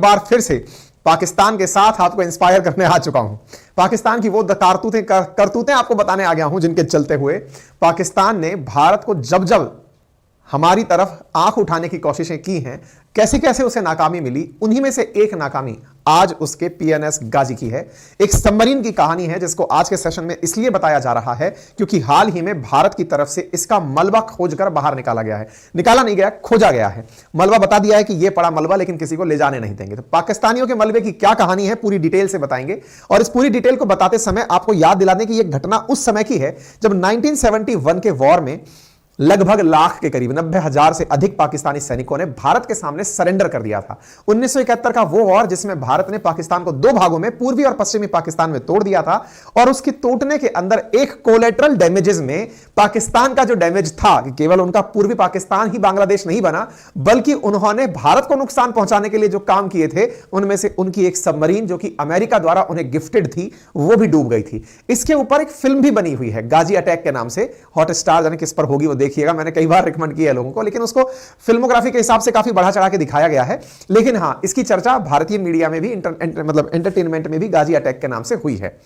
बार फिर से पाकिस्तान के साथ आपको इंस्पायर करने आ चुका हूं। पाकिस्तान की वो करतूतें आपको बताने आ गया हूं जिनके चलते हुए पाकिस्तान ने भारत को जब जब हमारी तरफ आंख उठाने की कोशिशें की हैं, कैसे कैसे उसे नाकामी मिली। उन्हीं में से एक नाकामी आज उसके पीएनएस गाजी की है। एक सबमरीन की कहानी है जिसको आज के सेशन में इसलिए बताया जा रहा है क्योंकि हाल ही में भारत की तरफ से इसका मलबा खोजकर बाहर निकाला गया है। निकाला नहीं गया, खोजा गया है। मलबा बता दिया है कि यह पड़ा मलबा, लेकिन किसी को ले जाने नहीं देंगे। तो पाकिस्तानियों के मलबे की क्या कहानी है पूरी डिटेल से बताएंगे। और इस पूरी डिटेल को बताते समय आपको याद दिला दें कि यह घटना उस समय की है जब 1971 के वॉर में लगभग लाख के करीब 90,000 से अधिक पाकिस्तानी सैनिकों ने भारत के सामने सरेंडर कर दिया था। 1971 का वो वॉर जिसमें भारत ने पाकिस्तान को दो भागों में, पूर्वी और पश्चिमी पाकिस्तान में तोड़ दिया था। और उसकी तोड़ने के अंदर एक कोलेटरल डैमेजेस में पाकिस्तान का जो डैमेज था कि केवल उनका पूर्वी पाकिस्तान ही बांग्लादेश नहीं बना, बल्कि उन्होंने भारत को नुकसान पहुंचाने के लिए जो काम किए थे उनमें से उनकी एक सबमरीन जो कि अमेरिका द्वारा उन्हें गिफ्टेड थी, वो भी डूब गई थी। इसके ऊपर एक फिल्म भी बनी हुई है गाजी अटैक के नाम से। हॉटस्टार जाने किस पर होगी वो देखिएगा, मैंने कई बार रिकमेंड किया है लोगों को, लेकिन उसको फिल्मोग्राफी के हिसाब से काफी बढ़ा चढ़ा के दिखाया गया है। लेकिन हां, इसकी चर्चा भारतीय मीडिया में भी, मतलब एंटरटेनमेंट में भी गाजी अटैक के नाम से हुई है।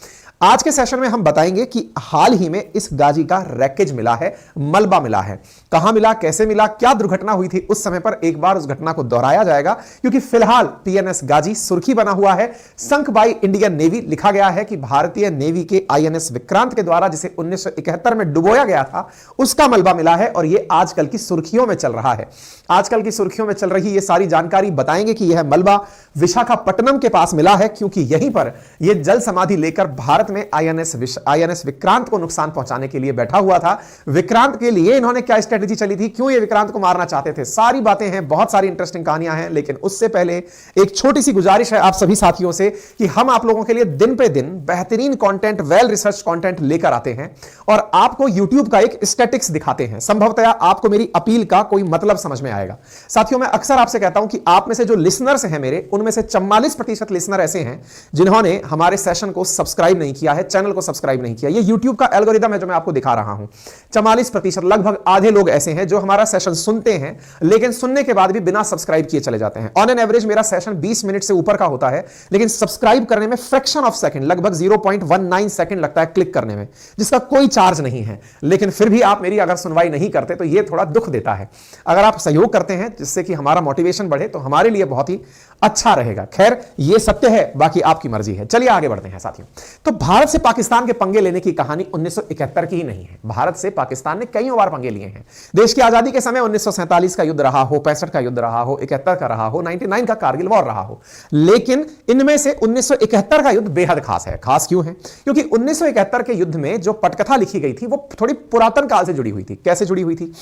आज के सेशन में हम बताएंगे कि हाल ही में इस गाजी का रैकेज मिला है, मलबा मिला है। कहां मिला, कैसे मिला, क्या दुर्घटना हुई थी उस समय पर, एक बार उस घटना को दोहराया जाएगा। क्योंकि फिलहाल पीएनएस गाजी सुर्खी बना हुआ है, संक बाई इंडियन नेवी। लिखा गया है कि भारतीय नेवी के आईएनएस विक्रांत के द्वारा, जिसे 1971 में डुबोया गया था, उसका मलबा मिला है। और यह आजकल की सुर्खियों में चल रहा है। आजकल की सुर्खियों में चल रही यह सारी जानकारी बताएंगे कि यह मलबा विशाखापट्टनम के पास मिला है, क्योंकि यहीं पर यह जल समाधि लेकर भारत में आईएनएस विक्रांत को नुकसान पहुंचाने के लिए बैठा हुआ था। विक्रांत के लिए इन्होंने क्या स्ट्रेटजी चली थी, क्यों ये विक्रांत को मारना चाहते थे, सारी बातें हैं, बहुत सारी इंटरेस्टिंग कहानियां हैं। लेकिन उससे पहले एक छोटी सी गुजारिश है आप सभी साथियों से कि हम आप लोगों के लिए दिन पे दिन बेहतरीन कंटेंट, वेल रिसर्च कंटेंट लेकर आते हैं और आपको YouTube का एक स्टैटिक्स दिखाते हैं। संभवतः आपको मेरी अपील का कोई मतलब समझ में आएगा। साथियों, मैं अक्सर आपसे कहता हूं कि आप में से जो लिसनर्स हैं मेरे, उनमें से 44% लिसनर ऐसे हैं जिन्होंने हमारे सेशन को सब्सक्राइब नहीं किया है, चैनल को सब्सक्राइब नहीं किया। ये YouTube का एल्गोरिदम है जो मैं आपको दिखा रहा हूं। 44%, लगभग आधे लोग ऐसे हैं जो हमारा सेशन सुनते हैं, लेकिन सुनने के बाद भी बिना सब्सक्राइब किए चले जाते हैं। ऑन एन एवरेज मेरा सेशन 20 मिनट से ऊपर का होता है, लेकिन सब्सक्राइब करने में फ्रैक्शन ऑफ सेकंड, लगभग 0.19 सेकंड लगता है क्लिक करने में, जिसका कोई चार्ज नहीं है। लेकिन फिर भी आप मेरी अगर सुनवाई नहीं करते तो यह थोड़ा दुख देता है। अगर आप सहयोग करते हैं जिससे कि हमारा मोटिवेशन बढ़े तो हमारे लिए बहुत ही अच्छा रहेगा। खैर, यह सत्य है, बाकी आपकी मर्जी है। चलिए आगे बढ़ते हैं साथियों। तो भारत से पाकिस्तान के पंगे लेने की कहानी 1971 की ही नहीं है। भारत से पाकिस्तान ने कई बार पंगे लिए हैं। देश की आजादी के समय 1947 का युद्ध रहा हो, 65 का युद्ध रहा हो, 71 का रहा हो, 99 का कारगिल वॉर रहा हो। लेकिन इनमें से 1971 का युद्ध बेहद खास है। खास क्यों है? क्योंकि 1971 के युद्ध में जो पटकथा लिखी गई थी वो थोड़ी पुरातन काल से जुड़ी हुई थी। कैसे जुड़ी हुई थी?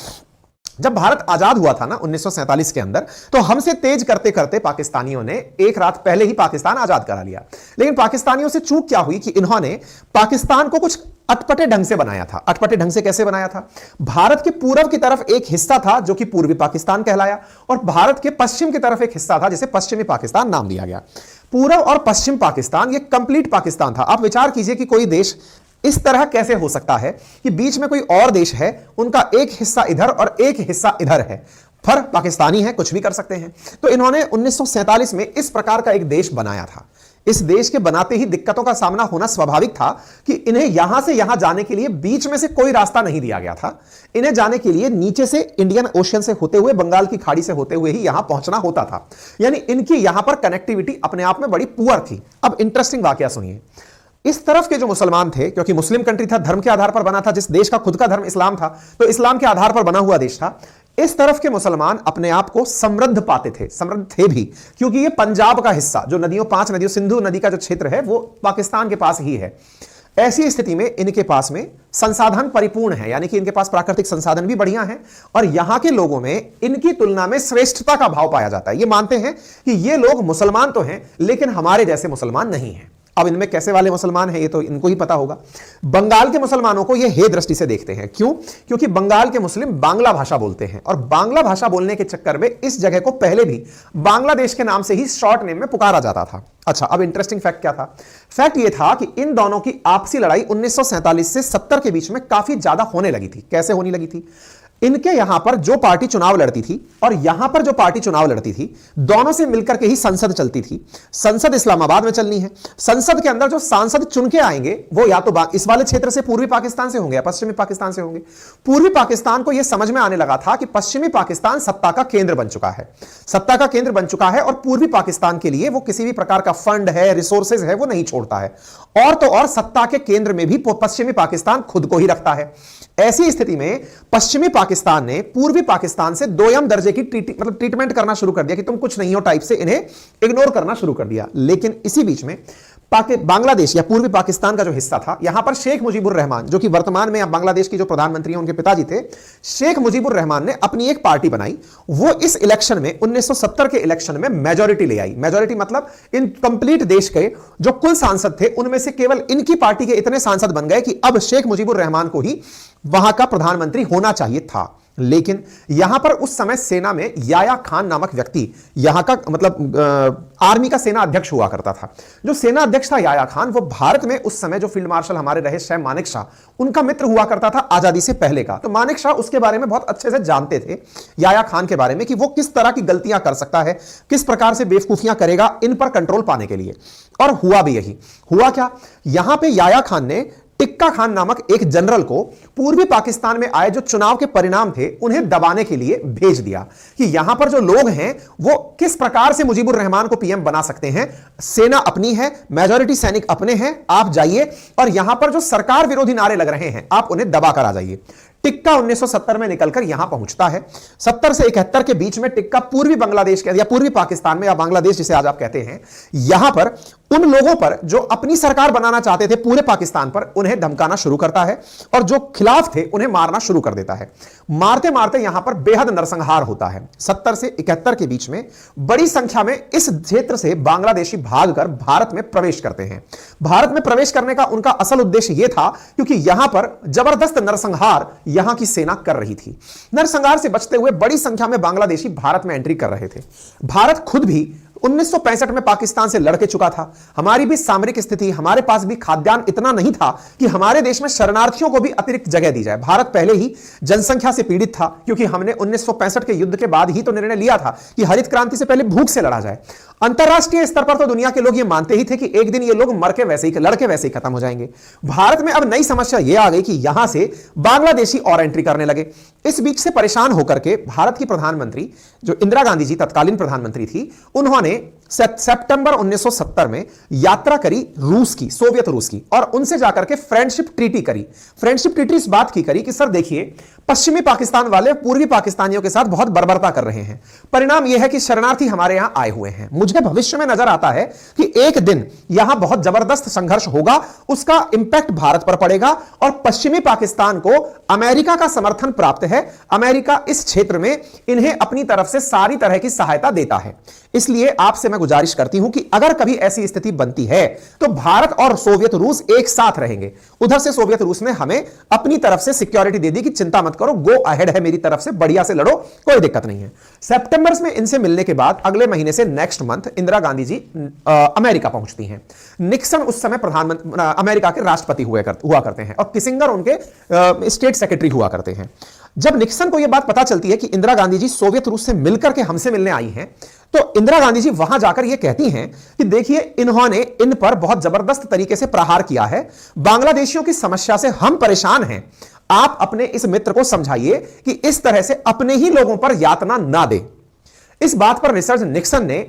जब भारत आजाद हुआ था ना 1947 के अंदर, तो हमसे तेज करते करते पाकिस्तानियों ने एक रात पहले ही पाकिस्तान आजाद करा लिया। लेकिन पाकिस्तानियों से चूक क्या हुई कि इन्होंने पाकिस्तान को कुछ अटपटे ढंग से बनाया था। अटपटे ढंग से कैसे बनाया था? भारत के पूर्व की तरफ एक हिस्सा था जो कि पूर्वी पाकिस्तान कहलाया, और भारत के पश्चिम की तरफ एक हिस्सा था जिसे पश्चिमी पाकिस्तान नाम दिया गया। पूर्व और पश्चिम पाकिस्तान, ये कंप्लीट पाकिस्तान था। आप विचार कीजिए कि कोई देश इस तरह कैसे हो सकता है कि बीच में कोई और देश है, उनका एक हिस्सा इधर और एक हिस्सा इधर है। फर्क पाकिस्तानी है, कुछ भी कर सकते हैं। तो इन्होंने 1947 में इस प्रकार का एक देश बनाया था। इस देश के बनाते ही दिक्कतों का सामना होना स्वाभाविक था कि इन्हें यहां से यहां जाने के लिए बीच में से कोई रास्ता नहीं दिया गया था। इन्हें जाने के लिए नीचे से इंडियन ओशन से होते हुए, बंगाल की खाड़ी से होते हुए ही यहां पहुंचना होता था। यानी इनकी यहां पर कनेक्टिविटी अपने आप में बड़ी पुअर थी। अब इंटरेस्टिंग वाकया सुनिए। इस तरफ के जो मुसलमान थे, क्योंकि मुस्लिम कंट्री था, धर्म के आधार पर बना था, जिस देश का खुद का धर्म इस्लाम था, तो इस्लाम के आधार पर बना हुआ देश था। इस तरफ के मुसलमान अपने आप को समृद्ध पाते थे, समृद्ध थे भी, क्योंकि ये पंजाब का हिस्सा, जो नदियों, 5 नदियों, सिंधु नदी का जो क्षेत्र है वो पाकिस्तान के पास ही है। ऐसी स्थिति में इनके पास में संसाधन परिपूर्ण है, यानी कि इनके पास प्राकृतिक संसाधन भी बढ़िया हैं, और यहां के लोगों में इनकी तुलना में श्रेष्ठता का भाव पाया जाता है। ये मानते हैं कि ये लोग मुसलमान तो हैं, लेकिन हमारे जैसे मुसलमान नहीं हैं। अब इनमें कैसे वाले मुसलमान हैं ये तो इनको ही पता होगा। बंगाल के मुसलमानों को ये हे दृष्टि से देखते हैं। क्यों? क्योंकि बंगाल के मुस्लिम बांग्ला भाषा बोलते हैं, और बांग्ला भाषा बोलने के चक्कर में इस जगह को पहले भी बांग्लादेश के नाम से ही शॉर्ट नेम में पुकारा जाता था। अच्छा, अब इंटरेस्टिंग फैक्ट क्या था? फैक्ट ये था कि इन दोनों की आपसी लड़ाई 1947 से 70 के बीच में काफी ज्यादा होने लगी थी। कैसे होने लगी थी? इनके यहां पर जो पार्टी चुनाव लड़ती थी और यहां पर जो पार्टी चुनाव लड़ती थी, दोनों से मिलकर के ही संसद चलती थी। संसद इस्लामाबाद में चलनी है। संसद के अंदर जो सांसद चुन के आएंगे वो या तो इस वाले क्षेत्र से, पूर्वी पाकिस्तान से होंगे या पश्चिमी पाकिस्तान से होंगे। पूर्वी पाकिस्तान को यह समझ में आने लगा था कि पश्चिमी पाकिस्तान सत्ता का केंद्र बन चुका है, सत्ता का केंद्र बन चुका है, और पूर्वी पाकिस्तान के लिए वो किसी भी प्रकार का फंड है, रिसोर्सेज है, वो नहीं छोड़ता है। और तो और सत्ता के केंद्र में भी पश्चिमी पाकिस्तान खुद को ही रखता है। ऐसी स्थिति में पश्चिमी पाकिस्तान ने पूर्वी पाकिस्तान से दोयम दर्जे की ट्रीटमेंट करना शुरू कर दिया कि तुम कुछ नहीं हो टाइप से इन्हें इग्नोर करना शुरू कर दिया। लेकिन इसी बीच में बांग्लादेश या पूर्वी पाकिस्तान का जो हिस्सा था, यहां पर शेख मुजीबुर रहमान, जो कि वर्तमान में बांग्लादेश की जो प्रधानमंत्री हैं उनके पिताजी थे, शेख मुजीबुर रहमान ने अपनी एक पार्टी बनाई। वो इस इलेक्शन में 1970 के इलेक्शन में मेजॉरिटी ले आई। मेजॉरिटी मतलब इन कंप्लीट देश के जो कुल सांसद थे उनमें से केवल इनकी पार्टी के इतने सांसद बन गए कि अब शेख मुजीबुर रहमान को ही वहां का प्रधानमंत्री होना चाहिए था। लेकिन यहां पर उस समय सेना में याया खान नामक व्यक्ति, यहां का मतलब आर्मी का सेना अध्यक्ष हुआ करता था। जो सेना अध्यक्ष था याया खान, वो भारत में उस समय जो फील्ड मार्शल हमारे रहे सैम मानेकशॉ, उनका मित्र हुआ करता था आजादी से पहले का। तो मानेकशॉ उसके बारे में बहुत अच्छे से जानते थे, याया खान के बारे में, कि वो किस तरह की गलतियां कर सकता है, किस प्रकार से बेवकूफियां करेगा इन पर कंट्रोल पाने के लिए। और हुआ भी यही। हुआ क्या, यहां पर याया खान ने टिक्का खान नामक एक जनरल को पूर्वी पाकिस्तान में आए जो चुनाव के परिणाम थे उन्हें दबाने के लिए भेज दिया कि यहां पर जो लोग हैं वो किस प्रकार से मुजीबुर रहमान को पीएम बना सकते हैं। सेना अपनी है, मेजॉरिटी सैनिक अपने हैं, आप जाइए और यहां पर जो सरकार विरोधी नारे लग रहे हैं आप उन्हें दबा कर आ जाइए। टिक्का 1970 में निकलकर यहां पहुंचता है। 70 से 71 के बीच में टिक्का पूर्वी बांग्लादेश के या पूर्वी पाकिस्तान में या बांग्लादेश जिसे आज आप कहते हैं, यहां पर उन लोगों पर जो अपनी सरकार बनाना चाहते थे पूरे पाकिस्तान पर, उन्हें धमकाना शुरू करता है और जो खिलाफ थे उन्हें मारना शुरू कर देता है। मारते मारते यहां पर बेहद नरसंहार होता है। 70 से 71 के बीच में बड़ी संख्या में इस क्षेत्र से बांग्लादेशी भागकर भारत में प्रवेश करते हैं। भारत में प्रवेश करने का उनका असल उद्देश्य यह था क्योंकि यहां पर जबरदस्त नरसंहार यहां की सेना कर रही थी। नरसंहार से बचते हुए बड़ी संख्या में बांग्लादेशी भारत में एंट्री कर रहे थे। भारत खुद भी 1965 में पाकिस्तान से लड़ के चुका था। हमारी भी सामरिक स्थिति, हमारे पास भी खाद्यान्न इतना नहीं था कि हमारे देश में शरणार्थियों को भी अतिरिक्त जगह दी जाए। भारत पहले ही जनसंख्या से पीड़ित था क्योंकि हमने 1965 के युद्ध के बाद ही तो निर्णय लिया था कि हरित क्रांति से पहले भूख से लड़ा जाए। अंतरराष्ट्रीय स्तर पर तो दुनिया के लोग ये मानते ही थे कि एक दिन ये लोग मर के वैसे ही लड़के वैसे ही खत्म हो जाएंगे। भारत में अब नई समस्या यह आ गई कि यहां से बांग्लादेशी और एंट्री करने लगे। इस बीच से परेशान होकर के भारत की प्रधानमंत्री जो इंदिरा गांधी जी तत्कालीन प्रधानमंत्री थी, उन्होंने सितंबर 1970 में यात्रा करी रूस की, सोवियत रूस की, और उनसे जाकर के फ्रेंडशिप ट्रीटी करी। फ्रेंडशिप ट्रीटी इस बात की करी कि सर देखिए, पश्चिमी पाकिस्तान वाले पूर्वी पाकिस्तानियों के साथ बहुत बर्बरता कर रहे हैं। परिणाम यह है कि शरणार्थी हमारे यहां आए हुए हैं। मुझे भविष्य में नजर आता है कि एक दिन यहां बहुत जबरदस्त संघर्ष होगा, उसका इंपैक्ट भारत पर पड़ेगा और पश्चिमी पाकिस्तान को अमेरिका का समर्थन प्राप्त है। अमेरिका इस क्षेत्र में इन्हें अपनी तरफ से सारी तरह की सहायता देता है। इसलिए आपसे मैं गुजारिश करती हूं कि अगर कभी ऐसी स्थिति बनती है तो भारत और सोवियत रूस एक साथ रहेंगे। उधर से सोवियत रूस ने हमें अपनी तरफ से सिक्योरिटी दे दी कि चिंता मत करो, गो अहेड है मेरी तरफ से, बढ़िया से लड़ो, कोई दिक्कत नहीं है। सितंबर में इनसे मिलने के बाद अगले महीने से next month Indira Gandhi ji America पहुंचती हैं। निक्सन उस समय प्रधानमंत्री अमेरिका के राष्ट्रपति हुआ करते हैं और किसिंगर उनके स्टेट सेक्रेटरी हुआ करते हैं। जब निक्सन को यह बात पता चलती है कि इंदिरा गांधी जी सोवियत रूस से मिलकर के हमसे मिलने आई हैं, तो इंदिरा गांधी जी वहां जाकर यह कहती हैं कि देखिए, इन्होंने इन पर बहुत जबरदस्त तरीके से प्रहार किया है, बांग्लादेशियों की समस्या से हम परेशान हैं। आप अपने इस मित्र को समझाइए कि इस तरह से अपने ही लोगों पर यातना ना दे। इस बात पर मिस्टर निक्सन ने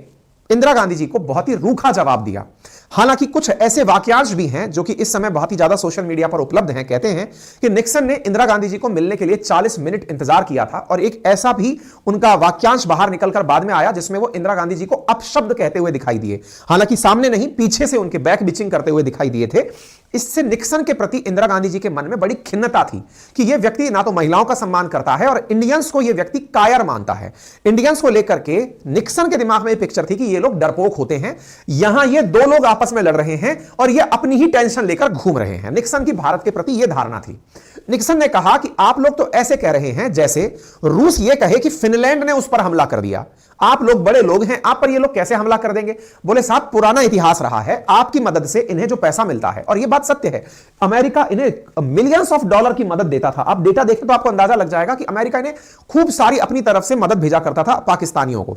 इंदिरा गांधी जी को बहुत ही रूखा जवाब दिया। हालांकि कुछ ऐसे वाक्यांश भी हैं जो कि इस समय बहुत ही ज्यादा सोशल मीडिया पर उपलब्ध हैं। कहते हैं कि निक्सन ने इंदिरा गांधी जी को मिलने के लिए 40 मिनट इंतजार किया था और एक ऐसा भी उनका वाक्यांश बाहर निकलकर बाद में आया जिसमें वो इंदिरा गांधी जी को अपशब्द कहते हुए दिखाई दिए। हालांकि सामने नहीं, पीछे से उनके बैक बिचिंग करते हुए दिखाई दिए थे। इससे निक्सन के प्रति इंदिरा गांधी जी के मन में बड़ी खिन्नता थी कि यह व्यक्ति ना तो महिलाओं का सम्मान करता है और इंडियंस को यह व्यक्ति कायर मानता है। इंडियंस को लेकर के निक्सन के दिमाग में पिक्चर थी कि ये लोग डरपोक होते हैं, यहां ये दो लोग आपस आपस में लड़ रहे हैं और ये अपनी ही टेंशन लेकर घूम रहे हैं। निक्सन की भारत के प्रति यह धारणा थी। निक्सन ने कहा कि आप लोग तो ऐसे कह रहे हैं जैसे रूस ये कहे कि फिनलैंड ने उस पर हमला कर दिया, आप लोग बड़े लोग हैं, आप पर ये लोग कैसे हमला कर देंगे। बोले साहब, पुराना इतिहास रहा है, आपकी मदद से इन्हें जो पैसा मिलता है, और ये बात सत्य है, अमेरिका इन्हें मिलियंस ऑफ डॉलर की मदद देता था। आप डेटा देखें तो आपको अंदाजा लग जाएगा कि अमेरिका इन्हें खूब सारी अपनी तरफ से मदद भेजा करता था पाकिस्तानियों को।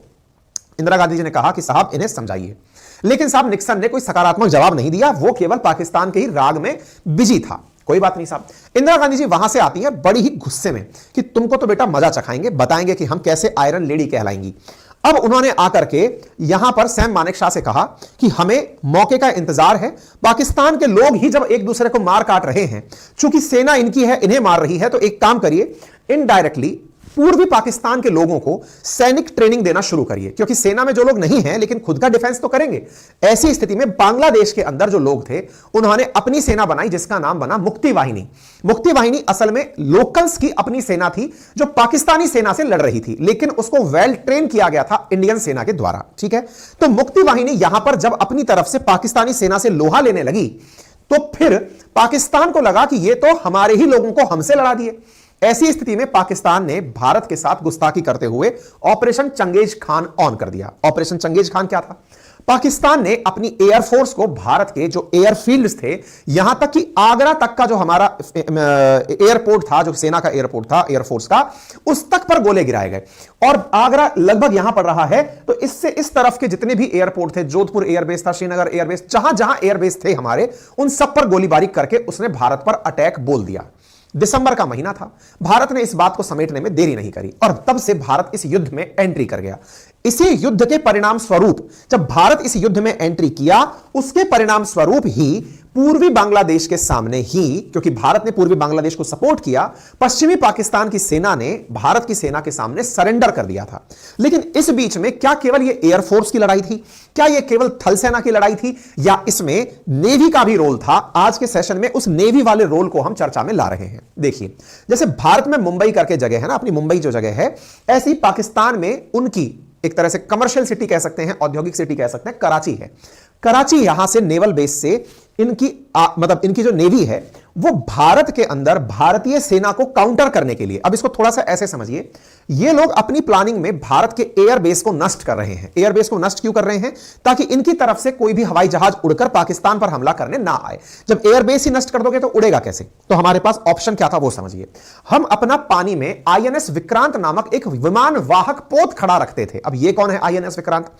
इंदिरा गांधी जी ने कहा कि साहब इन्हें समझाइए, लेकिन साहब निक्सन ने कोई सकारात्मक जवाब नहीं दिया, वो केवल पाकिस्तान के ही राग में बिजी था। कोई बात नहीं साहब। इंदिरा गांधी जी वहां से आती हैं बड़ी ही गुस्से में कि तुमको तो बेटा मजा चखाएंगे, बताएंगे कि हम कैसे आयरन लेडी कहलाएंगी। अब उन्होंने आकर के यहां पर सैम मानेकशॉ से कहा कि हमें मौके का इंतजार है, पाकिस्तान के लोग ही जब एक दूसरे को मार काट रहे हैं, चूंकि सेना इनकी है, इन्हें मार रही है, तो एक काम करिए, इनडायरेक्टली पूर्वी पाकिस्तान के लोगों को सैनिक ट्रेनिंग देना शुरू करिए, क्योंकि सेना में जो लोग नहीं हैं लेकिन खुद का डिफेंस तो करेंगे। ऐसी स्थिति में बांग्लादेश के अंदर जो लोग थे उन्होंने अपनी सेना बनाई जिसका नाम बना मुक्ति वाहिनी। मुक्ति वाहिनी असल में लोकल्स की अपनी सेना थी जो पाकिस्तानी सेना से लड़ रही थी, लेकिन उसको वेल ट्रेन किया गया था इंडियन सेना के द्वारा। ठीक है, तो मुक्ति वाहिनी यहां पर जब अपनी तरफ से पाकिस्तानी सेना से लोहा लेने लगी तो फिर पाकिस्तान को लगा कि ये तो हमारे ही लोगों को हमसे लड़ा दिए। ऐसी स्थिति में पाकिस्तान ने भारत के साथ गुस्ताखी करते हुए ऑपरेशन चंगेज खान ऑन कर दिया। ऑपरेशन चंगेज खान क्या था? पाकिस्तान ने अपनी एयरफोर्स को भारत के जो एयरफील्ड्स थे, यहां तक कि आगरा तक का जो हमारा एयरपोर्ट था, जो सेना का एयरपोर्ट था एयरफोर्स का, उस तक पर गोले गिराए गए। और आगरा लगभग यहां पड़ रहा है, तो इससे इस तरफ के जितने भी एयरपोर्ट थे, जोधपुर एयरबेस था, श्रीनगर एयरबेस, जहां जहां एयरबेस थे हमारे, उन सब पर गोलीबारी करके उसने भारत पर अटैक बोल दिया। दिसंबर का महीना था, भारत ने इस बात को समेटने में देरी नहीं करी और तब से भारत इस युद्ध में एंट्री कर गया। इसी युद्ध के परिणाम स्वरूप जब भारत इस युद्ध में एंट्री किया, उसके परिणाम स्वरूप ही पूर्वी बांग्लादेश के सामने ही, क्योंकि भारत ने पूर्वी बांग्लादेश को सपोर्ट किया, पश्चिमी पाकिस्तान की सेना ने भारत की सेना के सामने सरेंडर कर दिया था। लेकिन इस बीच में क्या केवल यह एयरफोर्स की लड़ाई थी? क्या यह केवल थल सेना की लड़ाई थी, या इसमें नेवी का भी रोल था? आज के सेशन में उस नेवी वाले रोल को हम चर्चा में ला रहे हैं। देखिए, जैसे भारत में मुंबई करके जगह है ना, अपनी मुंबई जो जगह है, ऐसी पाकिस्तान में उनकी एक तरह से कमर्शियल सिटी कह सकते हैं, औद्योगिक सिटी कह सकते हैं, कराची है। कराची यहां से नेवल बेस से इनकी मतलब इनकी जो नेवी है वो भारत के अंदर भारतीय सेना को काउंटर करने के लिए, अब इसको थोड़ा सा ऐसे समझिए, ये लोग अपनी प्लानिंग में भारत के एयरबेस को नष्ट कर रहे हैं। एयरबेस को नष्ट क्यों कर रहे हैं? ताकि इनकी तरफ से कोई भी हवाई जहाज उड़कर पाकिस्तान पर हमला करने ना आए। जब एयरबेस ही नष्ट कर दोगे तो उड़ेगा कैसे? तो हमारे पास ऑप्शन क्या था वो समझिए। हम अपना पानी में आईएनएस विक्रांत नामक एक विमान वाहक पोत खड़ा रखते थे। अब ये कौन है आईएनएस विक्रांत?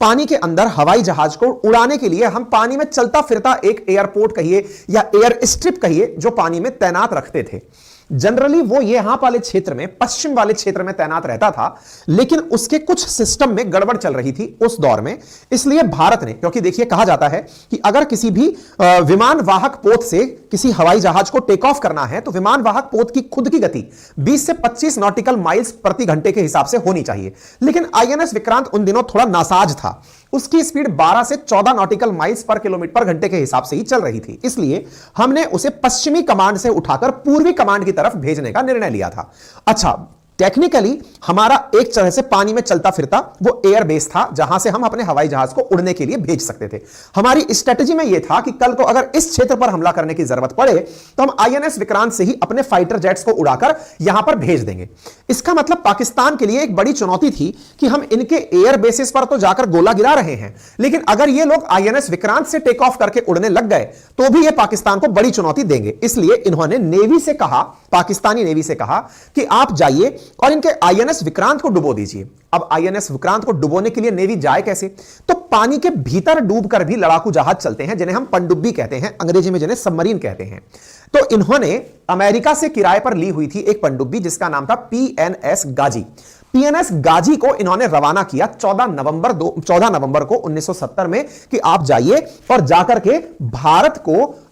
पानी के अंदर हवाई जहाज को उड़ाने के लिए हम पानी में चलता फिरता एक एयरपोर्ट कहिए या एयर स्ट्रिप कहिए जो पानी में तैनात रखते थे। जनरली वो यहां वाले क्षेत्र में, पश्चिम वाले क्षेत्र में तैनात रहता था, लेकिन उसके कुछ सिस्टम में गड़बड़ चल रही थी उस दौर में। इसलिए भारत ने, क्योंकि देखिए कहा जाता है कि अगर किसी भी विमान वाहक पोत से किसी हवाई जहाज को टेक ऑफ करना है तो विमान वाहक पोत की खुद की गति 20 से 25 नॉटिकल माइल्स प्रति घंटे के हिसाब से होनी चाहिए। लेकिन आईएनएस विक्रांत उन दिनों थोड़ा नासाज था, उसकी स्पीड 12 से 14 नॉटिकल माइल्स पर किलोमीटर पर घंटे के हिसाब से ही चल रही थी। इसलिए हमने उसे पश्चिमी कमांड से उठाकर पूर्वी कमांड की तरफ भेजने का निर्णय लिया था। अच्छा, टेक्निकली हमारा एक तरह से पानी में चलता फिरता वो एयर बेस था जहां से हम अपने हवाई जहाज को उड़ने के लिए भेज सकते थे। हमारी स्ट्रेटजी में यह था कि कल को अगर इस क्षेत्र पर हमला करने की जरूरत पड़े तो हम आईएनएस विक्रांत से ही अपने फाइटर जेट्स को उड़ाकर यहां पर भेज देंगे। इसका मतलब पाकिस्तान के लिए एक बड़ी चुनौती थी कि हम इनके एयर बेसिस पर तो जाकर गोला गिरा रहे हैं, लेकिन अगर ये लोग आईएनएस विक्रांत से टेक ऑफ करके उड़ने लग गए तो भी ये पाकिस्तान को बड़ी चुनौती देंगे। इसलिए इन्होंने नेवी से कहा, पाकिस्तानी नेवी से कहा कि आप जाइए और इनके आईएनएस विक्रांत को डुबो दीजिए। अब आईएनएस विक्रांत को डुबोने के लिए नेवी जाए कैसे? तो पानी के भीतर डूबकर भी लड़ाकू जहाज चलते हैं जिन्हें हम पनडुब्बी कहते हैं, अंग्रेजी में जिन्हें सबमरीन कहते हैं। तो इन्होंने अमेरिका से किराए पर ली हुई थी एक पनडुब्बी जिसका नाम था पीएनएस गाजी। पीएनएस गाजी को इन्होंने रवाना किया 14 नवंबर को 1970 में कि आप जाइए और जाकर के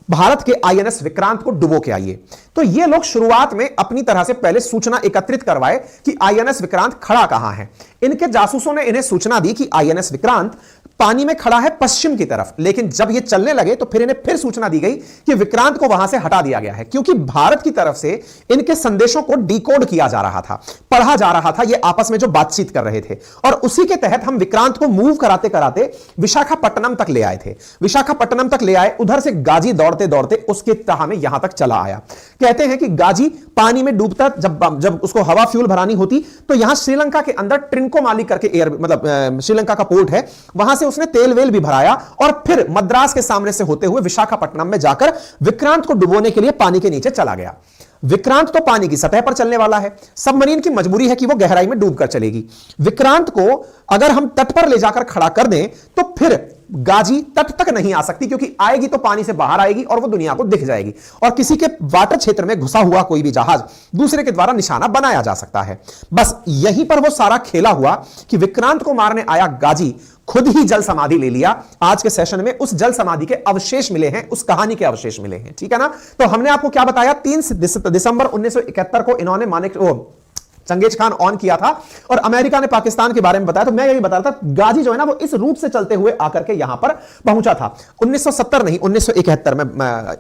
भारत के आईएनएस विक्रांत को डुबो के आइए। तो ये लोग शुरुआत में अपनी तरह से पहले सूचना एकत्रित करवाए कि आईएनएस विक्रांत खड़ा कहां है। इनके जासूसों ने इन्हें सूचना दी कि आईएनएस विक्रांत पानी में खड़ा है पश्चिम की तरफ, लेकिन जब ये चलने लगे तो फिर इन्हें फिर सूचना दी गई कि विक्रांत को वहां से हटा दिया गया है, क्योंकि भारत की तरफ से इनके संदेशों को डिकोड किया जा रहा था, पढ़ा जा रहा था, ये आपस में जो बातचीत कर रहे थे। और उसी के तहत हम विक्रांत को मूव कराते कराते विशाखापट्टनम तक ले आए थे। विशाखापट्टनम तक ले आए, उधर से गाजी दौड़ते दौड़ते उसके तह में यहां तक चला आया। कहते हैं कि गाजी पानी में डूबता, जब उसको हवा फ्यूल भरानी होती तो यहां श्रीलंका के अंदर ट्रिंकोमाली करके एयर मतलब श्रीलंका का पोर्ट है, वहां से उसने तेल वेल भी भराया और फिर मद्रास के सामने से होते हुए विशाखापट्टनम में जाकर विक्रांत को डुबोने के लिए पानी के नीचे चला गया। विक्रांत तो पानी की सतह पर चलने वाला है, सबमरीन की मजबूरी है कि वो गहराई में डूबकर चलेगी। विक्रांत को अगर हम तट पर ले जाकर खड़ा कर दें तो फिर गाजी तट तक नहीं आ सकती, क्योंकि आएगी तो पानी से बाहर आएगी और वो दुनिया को दिख जाएगी, और किसी के वाटर क्षेत्र में घुसा हुआ कोई भी जहाज दूसरे के द्वारा निशाना बनाया जा सकता है। बस यहीं पर वो सारा खेला हुआ कि विक्रांत को मारने आया गाजी खुद ही जल समाधि ले लिया। आज के सेशन में उस जल समाधि के अवशेष मिले हैं, उस कहानी के अवशेष मिले हैं, ठीक है ना। तो हमने आपको क्या बताया, 3 दिसंबर 1971 को इन्होंने चंगेज खान ऑन किया था और अमेरिका ने पाकिस्तान के बारे में बताया। तो मैं यही बता रहा था, गाजी जो है ना वो इस रूट से चलते हुए आकर के यहां पर पहुंचा था। 1970 नहीं 1971 में,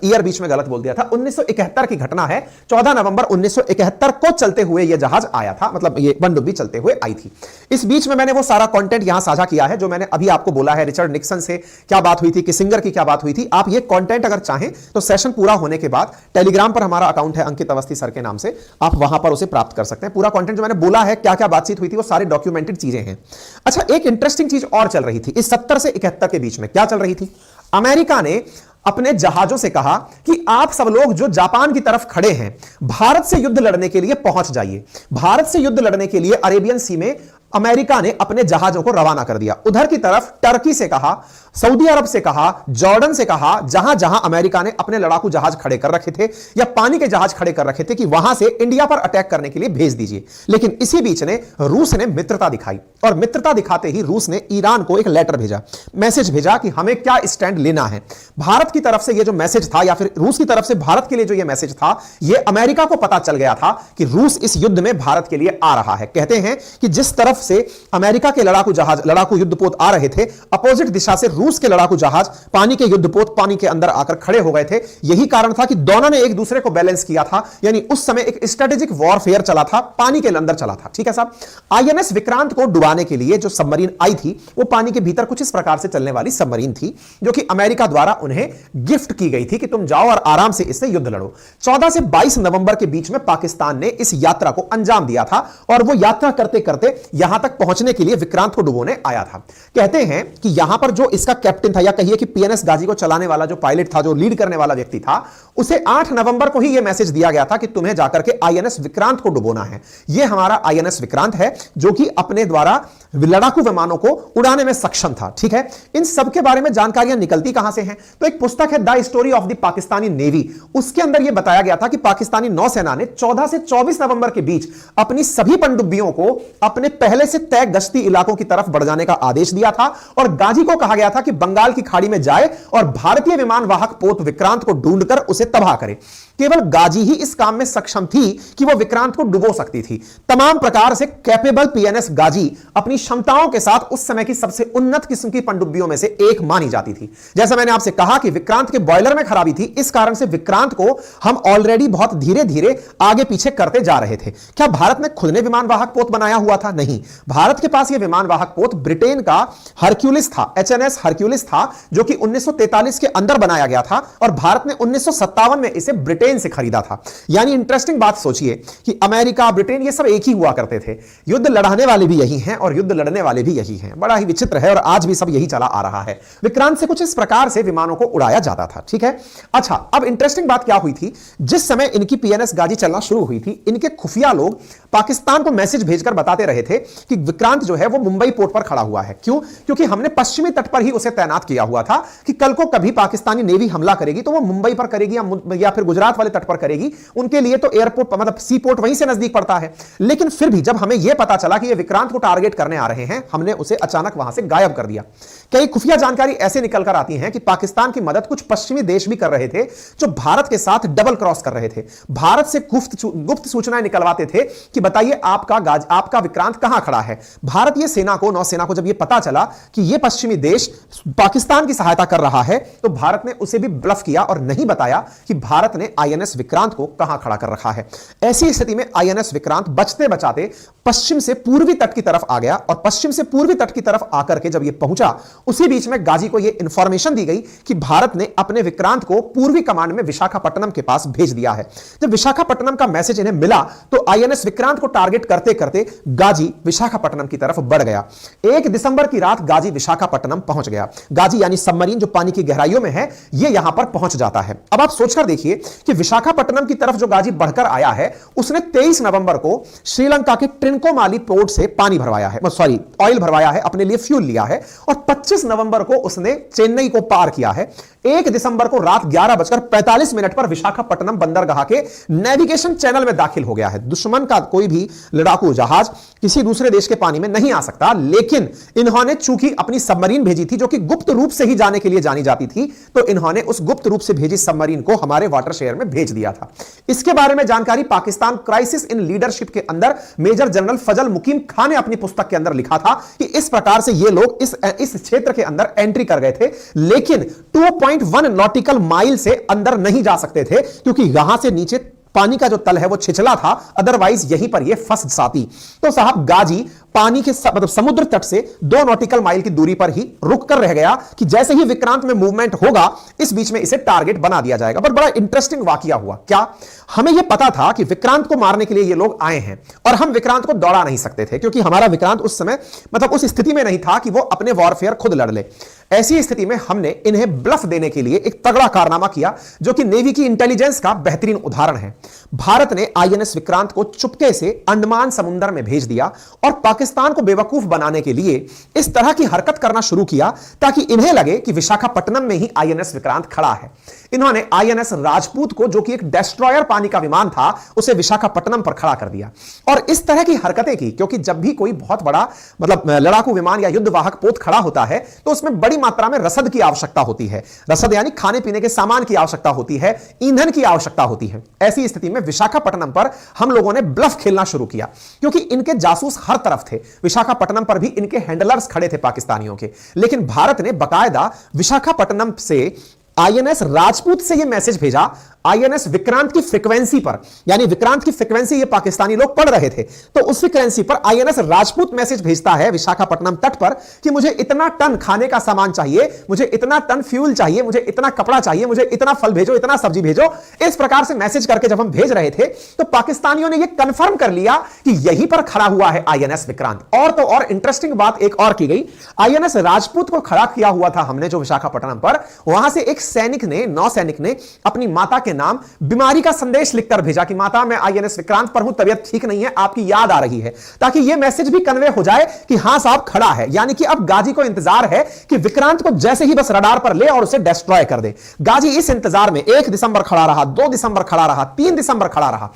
ईयर बीच में गलत बोल दिया था, 1971 की घटना है। 14 नवंबर 1971 को चलते हुए यह जहाज आया था, मतलब ये पनडुब्बी चलते हुए आई थी। इस बीच में मैंने वो सारा कंटेंट यहां साझा किया है जो मैंने अभी आपको बोला है। रिचर्ड निक्सन से क्या बात हुई थी, किसिंगर की क्या बात हुई थी। आप ये कंटेंट अगर चाहें तो सेशन पूरा होने के बाद टेलीग्राम पर हमारा अकाउंट है अंकित अवस्थी सर के नाम से, आप वहां पर उसे प्राप्त कर सकते हैं। पूरा कंटेंट जो मैंने बोला है, क्या क्या बातचीत हुई थी, वो सारी डॉक्यूमेंटेड चीजें हैं। अच्छा, एक इंटरेस्टिंग चीज और चल रही थी इस 70 से 71 के बीच में। क्या चल रही थी, अमेरिका ने अपने जहाजों से कहा कि आप सब लोग जो जापान की तरफ खड़े हैं, भारत से युद्ध लड़ने के लिए पहुंच जाइए। भारत से युद्ध लड़ने के लिए अरेबियन सी में अमेरिका ने अपने जहाजों को रवाना कर दिया। उधर की तरफ टर्की से कहा, सऊदी अरब से कहा, जॉर्डन से कहा, जहां जहां अमेरिका ने अपने लड़ाकू जहाज खड़े कर रखे थे या पानी के जहाज खड़े कर रखे थे कि वहां से इंडिया पर अटैक करने के लिए भेज दीजिए। लेकिन इसी बीच ने रूस ने मित्रता दिखाई, और मित्रता दिखाते ही रूस ने ईरान को एक लेटर भेजा, मैसेज भेजा कि हमें क्या स्टैंड लेना है। भारत की तरफ से यह जो मैसेज था, या फिर रूस की तरफ से भारत के लिए जो यह मैसेज था, यह अमेरिका को पता चल गया था कि रूस इस युद्ध में भारत के लिए आ रहा है। कहते हैं कि जिस तरफ से अमेरिका के लड़ाकू जहाज, लड़ाकू युद्धपोत आ रहे थे, अपोजिट दिशा से रूस के लड़ाकू जहाज, पानी के युद्धपोत पानी के अंदर आकर खड़े हो गए थे। यही कारण था कि दोनों ने एक दूसरे को बैलेंस किया था, यानी उस समय एक स्ट्रेटेजिक वॉरफेयर चला था, पानी के अंदर चला था, ठीक है साहब। आईएनएस विक्रांत को डुबाने के लिए जो सबमरीन आई थी, वो पानी के भीतर कुछ इस प्रकार से चलने वाली सबमरीन थी, जो कि अमेरिका द्वारा उन्हें गिफ्ट की गई थी कि तुम जाओ और आराम से इससे युद्ध लड़ो। 14 से 22 नवंबर के बीच में पाकिस्तान ने इस यात्रा को अंजाम दिया था, और वो यात्रा करते करते यहां तक पहुंचने के लिए विक्रांत को डुबोने आया था। कहते हैं कि यहां पर जो इसका कैप्टन था, या कहिए कि पीएनएस गाजी को चलाने वाला जो पायलट था, जो लीड करने वाला व्यक्ति था, उसे 8 नवंबर को ही यह मैसेज दिया गया था कि तुम्हें जाकर के आईएनएस विक्रांत को डुबोना है। यह हमारा आईएनएस विक्रांत है, जो कि अपने द्वारा लड़ाकू विमानों को उड़ाने में सक्षम था, ठीक है। इन सब के बारे में जानकारियां निकलती कहां से हैं, तो एक पुस्तक है the story of the Pakistani navy, उसके अंदर यह बताया गया था कि पाकिस्तानी नौसेना ने 14 से 24 नवंबर के बीच अपनी सभी पनडुब्बियों को अपने पहले से तय गश्ती इलाकों की तरफ बढ़ जाने का आदेश दिया था, और गाजी को कहा गया था कि बंगाल की खाड़ी में जाए और भारतीय विमान वाहक पोत विक्रांत को ढूंढकर उसे तबाह करे। केवल गाजी ही इस काम में सक्षम थी कि वह विक्रांत को डुबो सकती थी। तमाम प्रकार से कैपेबल पीएनएस गाजी अपनी क्षमताओं के साथ उस समय की सबसे उन्नत किस्म की पनडुब्बियों में से एक मानी जाती थी। जैसा मैंने आपसे कहा कि विक्रांत के बॉयलर में खराबी थी, इस कारण से विक्रांत को हम ऑलरेडी बहुत धीरे धीरे आगे पीछे करते जा रहे थे। क्या भारत ने खुद ने विमान वाहक पोत बनाया हुआ था? नहीं, भारत के पास यह विमान वाहक पोत ब्रिटेन का हरक्यूलिस था, एचएनएस हरक्यूलिस था, जो कि 1943 के अंदर बनाया गया था, और भारत ने 1957 में इसे ब्रिटेन से खरीदा था। यानी इंटरेस्टिंग बात सोचिए कि अमेरिका, ब्रिटेन, ये सब एक ही हुआ करते थे। युद्ध लड़ाने वाले भी यही हैं और युद्ध लड़ने वाले भी यही हैं। बड़ा ही विचित्र है, और आज भी सब यही चला आ रहा है। विक्रांत से कुछ इस प्रकार से विमानों को उड़ाया जाता था, ठीक है। अच्छा, अब इंटरेस्टिंग बात क्या हुई थी, जिस समय इनकी पीएनएस गाजी चलना शुरू हुई थी, इनके खुफिया लोग पाकिस्तान को मैसेज भेजकर बताते रहे थे कि विक्रांत जो है वो मुंबई पोर्ट पर खड़ा हुआ है। क्यों? क्योंकि हमने पश्चिमी तट पर ही उसे तैनात किया हुआ था कि कल को कभी पाकिस्तानी नेवी हमला करेगी तो वो मुंबई पर करेगी या फिर गुजरात वाले तट पर करेगी। उनके लिए तो एयरपोर्ट, मतलब सी पोर्ट वहीं से नजदीक पड़ता है। लेकिन फिर भी जब हमें यह पता चला कि ये विक्रांत को टारगेट करने आ रहे हैं, हमने उसे अचानक वहां से गायब कर दिया। कई खुफिया जानकारी ऐसे निकलकर आती हैं कि पाकिस्तान की मदद कुछ पश्चिमी देश भी कर रहे थे, जो भारत के साथ डबल क्रॉस कर रहे थे। भारत से गुप्त सूचनाएं निकलवाते थे कि बताइए आपका विक्रांत कहां खड़ा है। भारत ये सेना को, नौसेना को जब ये पता चला कि ये पश्चिमी देश पाकिस्तान की सहायता कर रहा है, तो भारत ने उसे भी ब्लफ किया और नहीं बताया कि भारत ने आईएनएस विक्रांत को कहां खड़ा कर रखा है। ऐसी स्थिति में आईएनएस विक्रांत बचते बचाते पश्चिम से पूर्वी तट की तरफ आ गया और पश्चिम से पूर्वी तट की तरफ आकर के जब यह पहुंचा, उसी बीच में गाजी को यह इंफॉर्मेशन दी गई कि भारत ने अपने विक्रांत को पूर्वी कमांड में विशाखापट्टनम के पास भेज दिया है। जब विशाखापट्टनम का मैसेज इन्हें मिला तो आईएनएस विक्रांत को टारगेट करते करते गाजी विशाखापट्टनम की तरफ बढ़ गया। 1 दिसंबर की रात गाजी विशाखापट्टनम पहुंच गया। गाजी यानी सबमरीन जो पानी की गहराइयों में है, यह यहां पर पहुंच जाता है। अब आप सोचकर देखिए कि विशाखापट्टनम की तरफ जो गाजी बढ़कर आया है, उसने 23 नवंबर को श्रीलंका के ट्रिंकोमाली पोर्ट से पानी भरवाया है, सॉरी ऑयल भरवाया है, अपने लिए फ्यूल लिया है और 25 नवंबर को उसने चेन्नई को पार किया है। 1 दिसंबर को रात 11:45 पर विशाखापट्टनम बंदरगाह के नेविगेशन चैनल में दाखिल हो गया है। दुश्मन का कोई भी लड़ाकू जहाज किसी दूसरे देश के पानी में नहीं आ सकता, लेकिन इन्होंने चूंकि अपनी सबमरीन भेजी थी जो कि गुप्त रूप से ही जाने के लिए जानी जाती थी, तो इन्होंने उस गुप्त रूप से भेजी सबमरीन को हमारे वाटर शेयर में भेज दिया था। इसके बारे में जानकारी पाकिस्तान क्राइसिस इन लीडरशिप के अंदर मेजर जनरल फजल मुकीम खान ने अपनी पुस्तक के अंदर लिखा था कि इस प्रकार से ये लोग इस क्षेत्र के अंदर एंट्री कर गए थे, लेकिन 2.1 नॉटिकल माइल से अंदर नहीं जा सकते थे क्योंकि यहां से नीचे पानी का जो तल है वो छिछला था, अदरवाइज यहीं पर ये फंस जाती। तो साहब गाजी पानी के मतलब समुद्र तट से 2 नॉटिकल माइल की दूरी पर ही रुक कर रह गया कि जैसे ही विक्रांत में मूवमेंट होगा, इस बीच में इसे टारगेट बना दिया जाएगा। पर बड़ा इंटरेस्टिंग वाकया हुआ। क्या हमें यह पता था कि विक्रांत को मारने के लिए ये लोग आए हैं और हम विक्रांत को दौड़ा नहीं सकते थे क्योंकि हमारा विक्रांत उस समय मतलब उस स्थिति में नहीं था कि वो अपने वॉरफेयर खुद लड़ ले। ऐसी स्थिति में हमने इन्हें ब्लफ देने के लिए एक तगड़ा कारनामा किया जो कि नेवी की इंटेलिजेंस का बेहतरीन उदाहरण है। भारत ने आईएनएस विक्रांत को चुपके से अंडमान समुद्र में भेज दिया और पाकिस्तान को बेवकूफ बनाने के लिए इस तरह की हरकत करना शुरू किया ताकि इन्हें लगे कि विशाखापट्टनम में ही आईएनएस विक्रांत खड़ा है। इन्होंने आईएनएस राजपूत को, जो कि एक डेस्ट्रॉयर पानी का विमान था, उसे विशाखापट्टनम पर खड़ा कर दिया और इस तरह की हरकतें की क्योंकि जब भी कोई बहुत बड़ा मतलब लड़ाकू विमान या युद्धवाहक पोत खड़ा होता है तो उसमें बड़ी मात्रा में रसद की आवश्यकता होती है। रसद यानी खाने पीने के सामान की आवश्यकता होती है, ईंधन की आवश्यकता होती है। ऐसी स्थिति में विशाखापट्टनम पर हम लोगों ने ब्लफ खेलना शुरू किया क्योंकि इनके जासूस हर तरफ थे। विशाखापट्टनम पर भी इनके हैंडलर्स खड़े थे पाकिस्तानियों के, लेकिन भारत ने बकायदा विशाखापट्टनम से आईएनएस राजपूत से यह मैसेज भेजा आईएनएस विक्रांत की फ्रीक्वेंसी पर, यानी विक्रांत की फ्रीक्वेंसी ये पाकिस्तानी लोग पढ़ रहे थे, तो उस फ्रीक्वेंसी पर आईएनएस राजपूत मैसेज भेजता है विशाखापट्टनम तट पर कि मुझे इतना टन खाने का सामान चाहिए, मुझे इतना टन फ्यूल चाहिए, मुझे इतना कपड़ा चाहिए, मुझे इतना फल भेजो, इतना सब्जी भेजो। इस प्रकार से मैसेज करके जब हम भेज रहे थे तो पाकिस्तानियों ने यह कंफर्म कर लिया कि यहीं पर खड़ा हुआ है आईएनएस विक्रांत। और तो और इंटरेस्टिंग बात एक और की गई, आईएनएस राजपूत को खड़ा किया हुआ था हमने जो विशाखापट्टनम पर, वहां से एक सैनिक ने, नौसैनिक ने अपनी माता के नाम बीमारी का संदेश लिखकर भेजा कि माता मैं आईएनएस विक्रांत पर हूं, तबीयत ठीक नहीं है, आपकी याद आ रही है, ताकि यह मैसेज भी कन्वे हो जाए कि हां साहब खड़ा है। यानी कि अब गाजी को इंतजार है कि विक्रांत को जैसे ही बस रडार पर ले और उसे डिस्ट्रॉय कर दे। गाजी इस इंतजार में 1 दिसंबर खड़ा रहा, 2 दिसंबर खड़ा रहा, 3 दिसंबर खड़ा रहा।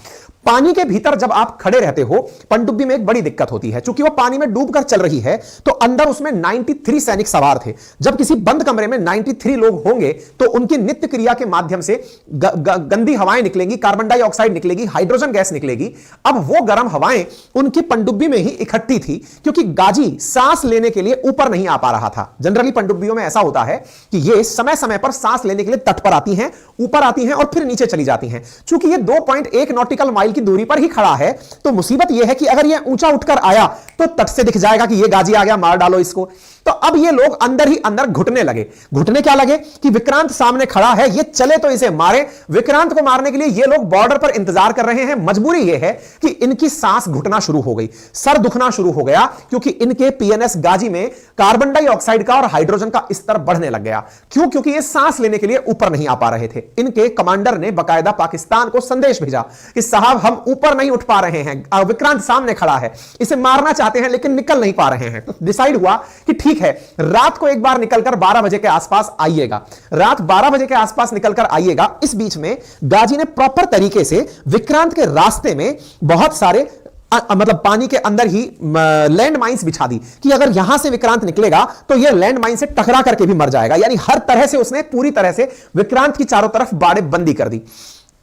पानी के भीतर जब आप खड़े रहते हो, पनडुब्बी में एक बड़ी दिक्कत होती है, चूंकि वो पानी में डूबकर चल रही है तो अंदर उसमें 93 सैनिक सवार थे। जब किसी बंद कमरे में 93 लोग होंगे तो उनकी नित्य क्रिया के माध्यम से गंदी हवाएं निकलेंगी, कार्बन डाइऑक्साइड निकलेगी, हाइड्रोजन गैस निकलेगी। अब वो गर्म हवाएं उनकी पनडुब्बी में ही इकट्ठी थी क्योंकि गाजी सांस लेने के लिए ऊपर नहीं आ पा रहा था। जनरली पनडुब्बियों में ऐसा होता है कि ये समय समय पर सांस लेने के लिए तट पर आती हैं, ऊपर आती हैं और फिर नीचे चली जाती हैं। चूंकि ये 2.1 नॉटिकल माइल की दूरी पर ही खड़ा है तो मुसीबत यह है कि अगर यह ऊंचा उठकर आया तो तट से दिख जाएगा कि यह गाजी आ गया, मार डालो इसको। तो अब ये लोग अंदर ही अंदर घुटने लगे। घुटने क्या लगे कि विक्रांत सामने खड़ा है, ये चले तो इसे मारे। विक्रांत को मारने के लिए ये लोग बॉर्डर पर इंतजार कर रहे हैं। मजबूरी ये है कि इनकी सांस घुटना शुरू हो गई, सर दुखना शुरू हो गया क्योंकि इनके पीएनएस गाजी में कार्बन डाइऑक्साइड का और हाइड्रोजन का स्तर बढ़ने लग गया। क्यों? क्योंकि ये सांस लेने के लिए ऊपर नहीं आ पा रहे थे। इनके कमांडर ने बकायदा पाकिस्तान को संदेश भेजा कि साहब हम ऊपर नहीं उठ पा रहे हैं, विक्रांत सामने खड़ा है, इसे मारना चाहते हैं लेकिन निकल नहीं पा रहे हैं। तो डिसाइड हुआ कि ठीक है, रात को एक बार निकलकर 12 बजे के आसपास आइएगा, रात 12 बजे के आसपास निकलकर आइएगा। इस बीच में गाजी ने प्रॉपर तरीके से विक्रांत के रास्ते में बहुत सारे मतलब पानी के अंदर ही लैंड माइंस बिछा दी कि अगर यहां से विक्रांत निकलेगा तो यह लैंड माइन से टकरा करके भी मर जाएगा। यानी हर तरह से उसने पूरी तरह से विक्रांत की चारों तरफ बाड़े बंदी कर दी।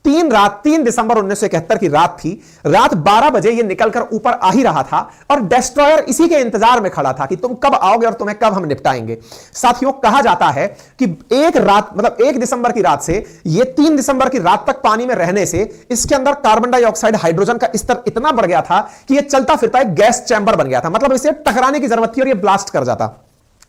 3 दिसंबर 1971 की रात थी। रात 12 बजे ये निकलकर ऊपर आ ही रहा था और डेस्ट्रॉयर इसी के इंतजार में खड़ा था कि तुम कब आओगे और तुम्हें कब हम निपटाएंगे। साथियों, कहा जाता है कि एक रात, मतलब 1 दिसंबर की रात से ये 3 दिसंबर की रात तक पानी में रहने से इसके अंदर कार्बन डाइऑक्साइड, हाइड्रोजन का स्तर इतना बढ़ गया था कि ये चलता फिरता एक गैस चैंबर बन गया था। मतलब इसे टकराने की जरूरत थी और ये ब्लास्ट कर जाता।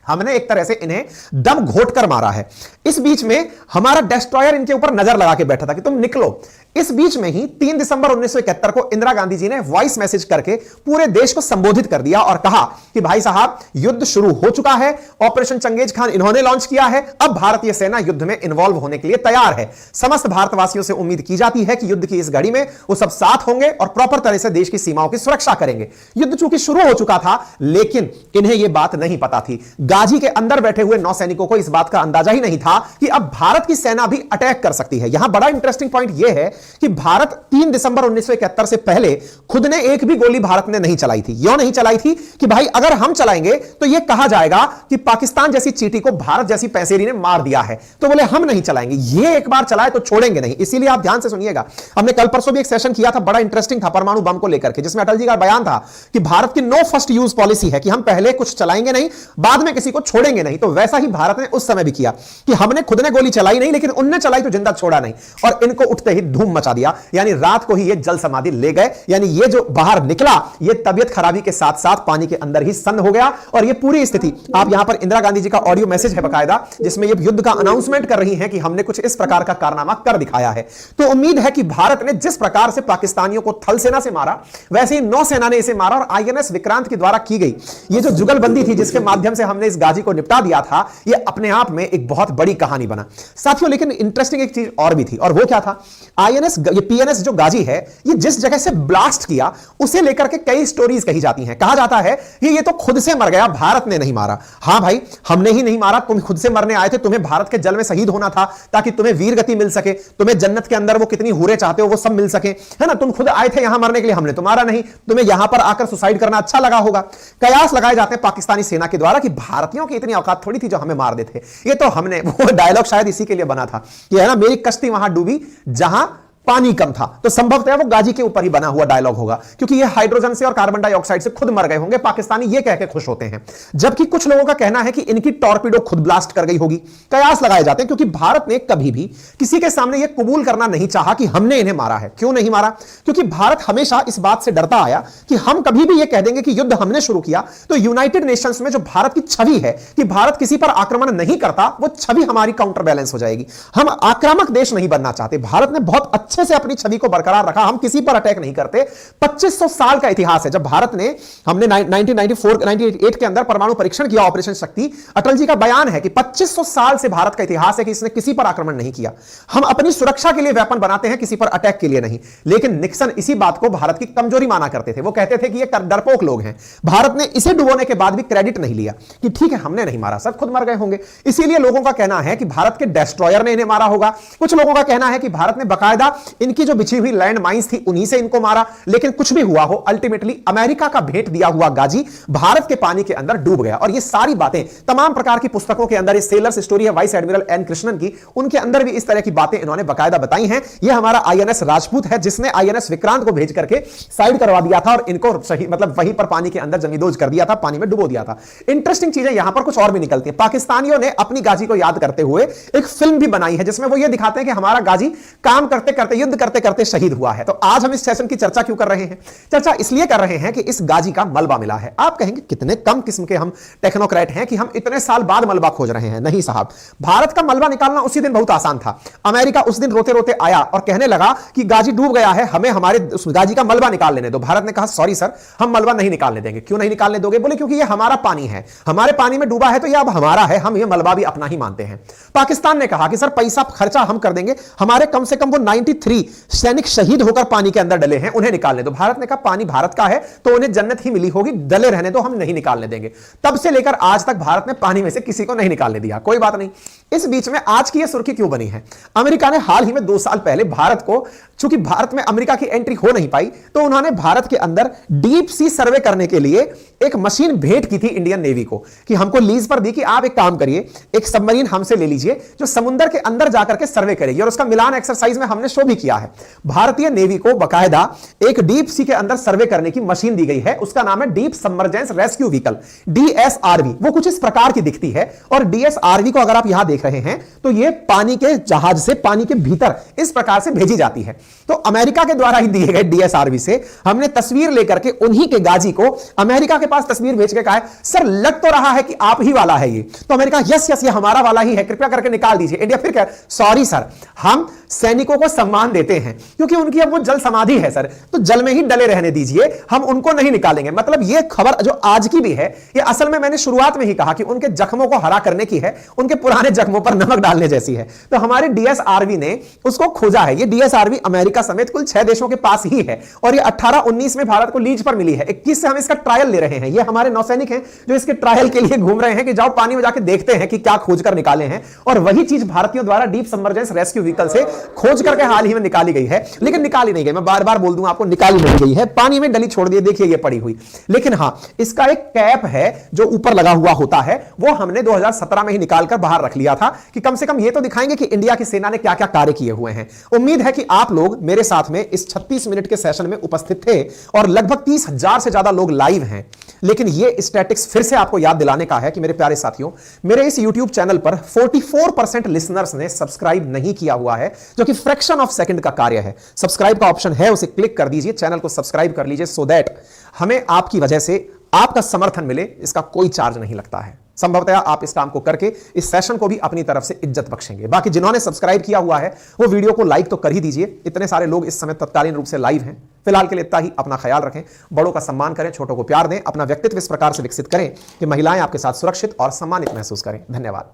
हमने एक तरह से इन्हें दम घोट कर मारा है। इस बीच में हमारा डेस्ट्रॉयर इनके ऊपर नजर लगा के बैठा था कि तुम निकलो। इस बीच में ही 3 दिसंबर 1971 को इंदिरा गांधी जी ने वॉइस मैसेज करके पूरे देश को संबोधित कर दिया और कहा कि भाई साहब, युद्ध शुरू हो चुका है। ऑपरेशन चंगेज खान इन्होंने लॉन्च किया है। अब भारतीय सेना युद्ध में इन्वॉल्व होने के लिए तैयार है। समस्त भारतवासियों से उम्मीद की जाती है कि युद्ध की इस घड़ी में वो सब साथ होंगे और प्रॉपर तरह से देश की सीमाओं की सुरक्षा करेंगे। युद्ध चूंकि शुरू हो चुका था, लेकिन इन्हें यह बात नहीं पता थी। गाजी के अंदर बैठे हुए नौसैनिकों को इस बात का अंदाजा ही नहीं था कि अब भारत की सेना भी अटैक कर सकती है। यहां बड़ा इंटरेस्टिंग पॉइंट यह है कि भारत 3 दिसंबर 1971 से पहले खुद ने एक भी गोली भारत ने नहीं चलाई थी। क्यों नहीं चलाई थी? कि भाई अगर हम चलाएंगे तो यह कहा जाएगा कि पाकिस्तान जैसी चींटी को भारत जैसी पैसेरी ने मार दिया है, तो बोले हम नहीं चलाएंगे। ये एक बार चलाए तो छोड़ेंगे नहीं। इसीलिए आप ध्यान से सुनिएगा। हमने कल परसों भी एक सेशन किया था, बड़ा इंटरेस्टिंग था, परमाणु बम को लेकर के, जिसमें अटल जी का बयान था कि भारत की नो फर्स्ट यूज पॉलिसी है कि हम पहले कुछ चलाएंगे नहीं, बाद में किसी को छोड़ेंगे नहीं। तो वैसा ही भारत ने उस समय भी किया कि हमने खुद ने गोली चलाई नहीं, लेकिन उनने चलाई तो जिंदा छोड़ा नहीं और इनको उठते ही धूम मचा दिया। यानी रात को ही ये जल समाधि ले गए। यानी ये जो बाहर निकला, ये तबियत खराबी के साथ साथ पानी के अंदर ही सन्न हो गया। और ये पूरी स्थिति, आप यहां पर इंदिरा गांधी जी का ऑडियो मैसेज है बकायदा, जिसमें ये युद्ध का अनाउंसमेंट कर रही हैं कि हमने कुछ इस प्रकार का कारनामा कर दिखाया है। तो उम्मीद है कि भारत ने जिस प्रकार से पाकिस्तानियों को थल सेना से मारा, वैसे ही नौसेना ने इसे मारा। और आईएनएस विक्रांत के द्वारा की गई ये जो जुगलबंदी थी, जिसके माध्यम से हमने इस गाजी को निपटा दिया था, ये अपने आप में एक बहुत बड़ी कहानी बना साथियों। लेकिन इंटरेस्टिंग एक चीज और भी थी, और वो क्या था? आईएनएस, ये पीएनएस जो गाजी है, ये जिस जगह से ब्लास्ट किया उसे लेकर के कई स्टोरीज कही जाती हैं। कहा जाता है कि ये तो खुद से मर गया, भारत ने नहीं मारा। हां भाई, हमने ही नहीं मारा, तुम खुद से मरने आए थे। तुम्हें भारत के जल में शहीद होना था ताकि तुम्हें वीर गति मिल सके, तुम्हें जन्नत के अंदर वो कितनी हूरें चाहते हो वो सब मिल सके, है ना। तुम खुद आए थे यहां मरने के लिए, हमने तो मारा नहीं। तुम्हें यहां पर आकर सुसाइड करना अच्छा लगा होगा। कयास लगाए जाते हैं पाकिस्तानी सेना के द्वारा कि भारतीयों की इतनी औकात थोड़ी थी जो हमें मार देते। ये तो हमने, वो डायलॉग शायद इसी के लिए बना था कि है ना, मेरी कश्ती वहां डूबी जहां पानी कम था। तो संभवतः वो गाजी के ऊपर ही बना हुआ डायलॉग होगा, क्योंकि ये हाइड्रोजन से और कार्बन डाइऑक्साइड से खुद मर गए होंगे। पाकिस्तानी ये कह के खुश होते हैं, जबकि कुछ लोगों का कहना है कि इनकी टॉर्पीडो खुद ब्लास्ट कर गई होगी। कयास लगाए जाते हैं, क्योंकि भारत ने कभी भी किसी के सामने यह कबूल करना नहीं चाहा कि हमने इन्हें मारा है। क्यों नहीं मारा? क्योंकि भारत हमेशा इस बात से डरता आया कि हम कभी भी यह कह देंगे कि युद्ध हमने शुरू किया, तो यूनाइटेड नेशंस में जो भारत की छवि है कि भारत किसी पर आक्रमण नहीं करता, वो छवि हमारी काउंटर बैलेंस हो जाएगी। हम आक्रामक देश नहीं बनना चाहते। भारत ने बहुत अच्छे से अपनी छवि को बरकरार रखा। हम किसी पर अटैक नहीं करते। 2500 साल का इतिहास है। जब भारत ने, हमने 1998 के अंदर परमाणु परीक्षण किया, ऑपरेशन शक्ति, अटल जी का बयान है कि 2500 साल से भारत का इतिहास है कि इसने किसी पर आक्रमण नहीं किया। हम अपनी सुरक्षा के लिए वेपन बनाते हैं, किसी पर अटैक के लिए नहीं। लेकिन निक्सन इसी बात को भारत की कमजोरी माना करते थे। वो कहते थे कि ये डरपोक लोग हैं। भारत ने इसे डुबोने के बाद भी क्रेडिट नहीं लिया कि ठीक है हमने नहीं मारा, सब खुद मर गए होंगे। इसीलिए लोगों का कहना है कि भारत के डेस्ट्रॉयर ने इन्हें मारा होगा। कुछ लोगों का कहना है कि भारत ने बाकायदा इनकी जो बिछी हुई लैंड माइंस थी उन्हीं से इनको मारा। लेकिन कुछ भी हुआ हो, अल्टीमेटली अमेरिका का भेंट दिया हुआ गाजी भारत के पानी के अंदर डूब गया। और ये सारी बातें तमाम प्रकार की पुस्तकों के अंदर, ये सेलर्स स्टोरी है वाइस एडमिरल एन कृष्णन की, उनके अंदर भी इस तरह की बातें इन्होंने बाकायदा बताई हैं। ये हमारा आईएनएस राजपूत है, जिसने आईएनएस विक्रांत को भेज करके साइड करवा दिया था और इनको सही, मतलब वहीं पर पानी के अंदर जमींदोज कर दिया था, पानी में डुबो दिया था। इंटरेस्टिंग चीजें यहां पर कुछ और भी निकलती है। पाकिस्तानियों ने अपनी गाजी को याद करते हुए एक फिल्म भी बनाई है, जिसमें वो ये दिखाते हैं कि हमारा गाजी काम करते करते, युद्ध करते करते शहीद हुआ है। तो आज हम इस सेशन की चर्चा क्यों कर रहे हैं? चर्चा इसलिए कर रहे हैं कि इस गाजी का मलबा मिला है। आप कहेंगे कितने कम किस्म के हम टेक्नोक्रेट हैं कि हम इतने साल बाद मलबा खोज रहे हैं। नहीं साहब, भारत का मलबा निकालना उसी दिन बहुत आसान था। अमेरिका उस दिन रोते रोते आया और कहने लगा कि गाजी डूब गया है, हमें हमारे उस गाजी का मलबा निकाल लेने दो। भारत ने कहा सॉरी सर, हम मलबा नहीं निकालने देंगे। क्यों नहीं निकालने दोगे? बोले क्योंकि ये हमारा पानी है, हमारे पानी में डूबा है तो ये अब हमारा है, हम ये मलबा भी अपना ही मानते हैं। पाकिस्तान ने कहा कि सर पैसा खर्चा हम कर देंगे, हमारे कम से कम वो 93 सैनिक शहीद होकर पानी के अंदर डले हैं, उन्हें निकालने दो। भारत ने कहा पानी भारत का है तो उन्हें जन्नत ही मिली होगी, डले रहने दो, हम नहीं निकालने देंगे। तब से लेकर आज तक भारत ने पानी में से किसी को नहीं निकालने दिया। कोई बात नहीं। इस बीच में आज की यह सुर्खी क्यों बनी है? अमेरिका ने हाल ही में 2 साल पहले भारत को चूंकि भारत में अमेरिका की एंट्री हो नहीं पाई, तो उन्होंने भारत के अंदर डीप सी सर्वे करने के लिए एक मशीन भेंट की थी इंडियन नेवी को, कि हमको लीज पर दी कि आप एक काम करिए, एक सबमरीन हमसे ले लीजिए जो समुद्र के अंदर जाकर के सर्वे करेगी, और उसका मिलान एक्सरसाइज में हमने शो भी किया है। भारतीय नेवी को बकायदा एक डीप सी के अंदर सर्वे करने की मशीन दी गई है, उसका नाम है deep submergence rescue vehicle, DSRV. वो कुछ इस प्रकार की दिखती है, और डीएसआरवी को अगर आप यहां देख रहे हैं तो ये पानी के जहाज से पानी के भीतर इस प्रकार से भेजी जाती है। तो अमेरिका के द्वारा ही दिए गए डीएसआरवी से हमने तस्वीर लेकर के उन्हीं के गाजी को अमेरिका के पास तस्वीर भेज के कहा है, सर लग तो रहा है कि आप ही वाला है ये। तो अमेरिका यस यस ये हमारा वाला ही है, कृपया करके निकाल दीजिए। इंडिया फिर कह सॉरी सर, हम सैनिकों को सम्मान देते हैं क्योंकि उनकी अब वो जल समाधि है सर, तो जल में ही डले रहने दीजिए, हम उनको नहीं निकालेंगे। मतलब ये खबर जो आज की भी है, ये असल में मैंने शुरुआत में ही कहा कि उनके जख्मों को हरा करने की है, उनके पुराने जख्मों पर नमक डालने जैसी है। तो हमारे डीएसआरवी ने उसको खोजा है। ये डीएसआरवी अमेरिका समेत कुल 6 देशों के पास ही है, और ये 18-19 में भारत को लीज पर मिली है। 21 से हम इसका ट्रायल ले रहे हैं। ये हमारे नौसैनिक हैं जो इसके ट्रायल के लिए घूम रहे हैं कि जाओ पानी में जाके देखते हैं कि क्या खोज कर निकाले हैं। और वही चीज भारतीयों द्वारा डीप सबमर्जेंस रेस्क्यू व्हीकल से खोज करके हाल ही में निकाली गई है, लेकिन निकाली नहीं गई, मैं बार बार बोल दूंगा आपको, निकाली नहीं गई है, पानी में डली छोड़ दी, देखिए ये पड़ी हुई। लेकिन हां, इसका एक कैप है जो ऊपर लगा हुआ होता है, वो हमने 2017 में ही निकालकर बाहर रख लिया था कि कम से कम ये तो दिखाएंगे कि इंडिया की सेना ने क्या क्या कार्य किए हुए हैं। उम्मीद है कि आप लोग मेरे साथ में इस 36 मिनट के सेशन में उपस्थित थे, और लगभग 30,000 से ज्यादा लोग लाइव हैं। लेकिन ये स्टैटिक्स फिर से आपको याद दिलाने का है कि मेरे प्यारे साथियों, मेरे इस YouTube चैनल पर 44% लिसनर्स ने सब्सक्राइब नहीं किया हुआ है, जो कि फ्रैक्शन ऑफ सेकंड का कार्य है। सब्सक्राइब का ऑप्शन है, उसे क्लिक कर दीजिए, चैनल को सब्सक्राइब कर लीजिए, सो दैट हमें आपकी वजह से आपका समर्थन मिले। इसका कोई चार्ज नहीं लगता है। संभवतः आप इस काम को करके इस सेशन को भी अपनी तरफ से इज्जत बख्शेंगे। बाकी जिन्होंने सब्सक्राइब किया हुआ है वो वीडियो को लाइक तो कर ही दीजिए। इतने सारे लोग इस समय तत्कालीन रूप से लाइव हैं। फिलहाल के लिए इतना ही। अपना ख्याल रखें, बड़ों का सम्मान करें, छोटों को प्यार दें, अपना व्यक्तित्व इस प्रकार से विकसित करें कि महिलाएं आपके साथ सुरक्षित और सम्मानित महसूस करें। धन्यवाद।